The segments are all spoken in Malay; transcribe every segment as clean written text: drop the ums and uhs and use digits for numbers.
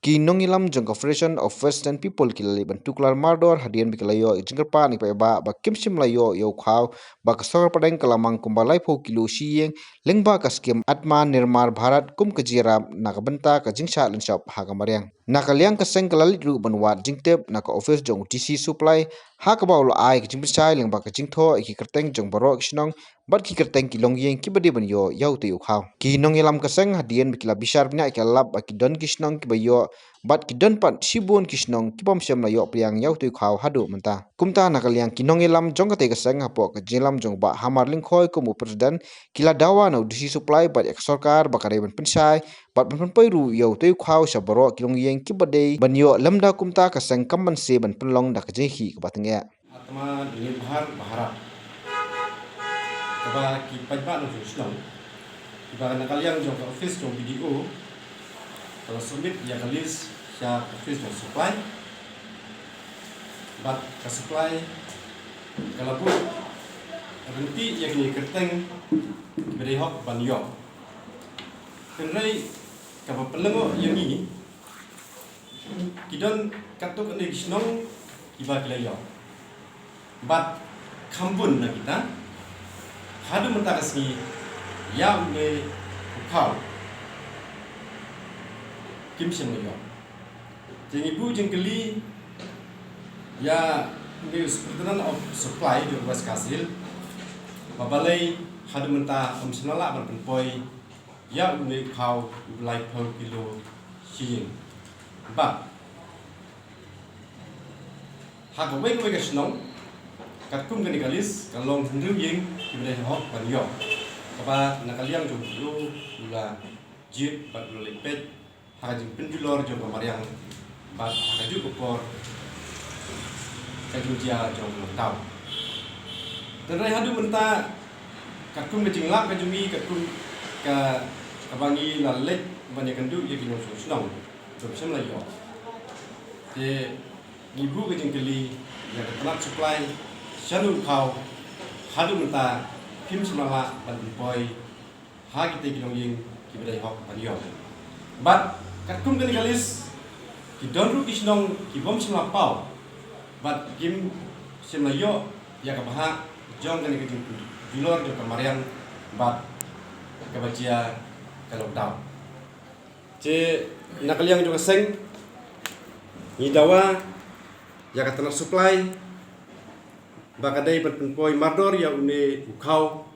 Ki nongilam jong Confederation of Western People kilali bantuklar mardor hadian biklayo jengkerpa ni ba kimsim layo yo khaw ba kasor padeng kalamang kumbalai pho kilo siyeng lengba kaskim atma nirmar bharat kum kajira nakabenta kajingsa lenshop hagamaryang nakaliang kaseng kalalit ru banwat jingtep naka office jong TC supply hakabaw lo ai kajingpechai lengba kajingtho iki kerteng jong barok snong bat ki kerteng ki longyeng ki bade ban yo yau te yo khaw ki nongilam kaseng hadian bikla bisar bnya ikalap aki don kisnong ki bayo bat ki don pat sibun kisnong kibom sem la yo priang yau tu khaw hadu menta kumta nakaliang kinong elam jong ka te ka sang hapo ka jelam jong ba hamar ling khoi ko mu president kila dawa no disi supply bat ek sarkar ba kare ban pensai bat ban pai ru yo tu khaw sabaro kilong yeng kibade ban yo lamda kumta ka sang kamman se ban penlong da ka je hi ka batenge atma nirmar bharat kaba ki pajba no susno kiba nakaliang jong ka office jong video kalau submit ya kalis siya office ng supply bat ka supply kalabu renti yang ni kerteng beri hok banyo kenai kaba pelengo yang ni kidon katuk ni kisnong iba kilayo bat kambun na kita hadu mentakas ni ya me kau kim sing yo jeng ibu jeng keli ya ni Superintendent of Supply di West Kasil babalai hadu menta senala ban penpoi ya me kau ulai per kilo sing ba hagawai ko gasnong katkum gani kalis kalong hendu yeng kibele hok ban yo kaba nakaliang jong lu ula jit bat lepet hajing pendulor jong mariang bat haju upor kajujia jong tau tenrai hadu menta katkum kejinglak kajumi katkum ka kabangi lalet banyak kendu ye kino susnong bersem la yo te ibu kejing keli ya ketelak supply shalun kau hadu menta kim semala ban boy ha kita kino ying kibedai hok ban yo bat katkum kali kalis ki donru kisnong ki bom semla pau bat kim semla yo ya kabaha jong kali kejing dulor jo kamarian bat kabajia kalau tau ce nakaliang jo seng ni dawa ya katana supply bakadai berpenpoi mardor ya une ukau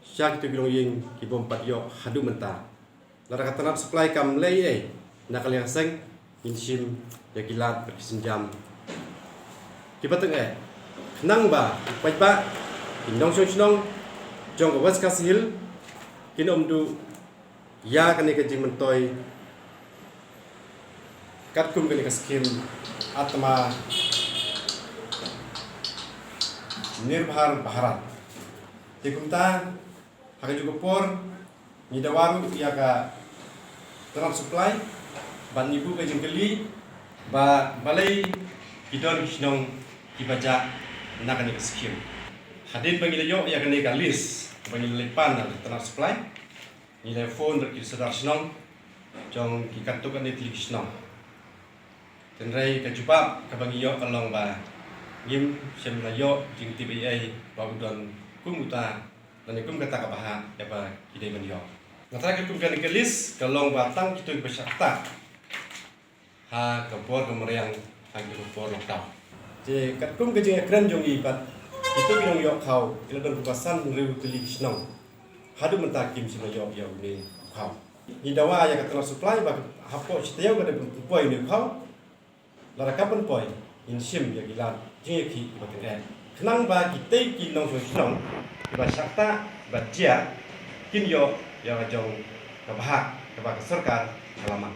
syak tu bilong ying ki bom pat yo hadu menta lara katana supply kam lei nakaliang seng insim ya kilat bersenjam kibateng nang ba pajba indong sonong jong West Kasil kinom du ya kani kejing mentoi katkum kani kaskim atma nirbhar bharat tekumta haka juga por nidawaru ya ka trans supply ban ibu kejing keli ba balai kidon kisnong kibaja nakani kaskim hadin pangilayo ya kani kalis pangilepan na trans supply nilai phone berkisar senong jong kikatukan itu senong tenrai kejupa kabangiyo kalong ba ngim semlayo jing TBA bagudon kumuta dan ikum kata kabaha ya ba kidai banyo natara kum kan kelis kalong batang kitu besyakta ha kapor kemeriang ha kapor lokta je katkum kejing ekran jong ipat itu binong yo kau kiladon kupasan riu keli senong hadu mentakim semlayo ya ni kau ni dawa ya katana supply ba hapo setiau kada poi ni kau lara kapan poi insim ya gilan jingki baten kenang ba kitei kinong sonong ba sakta ba jia kin yo ya jong ka bahak ka ba sarkar kalama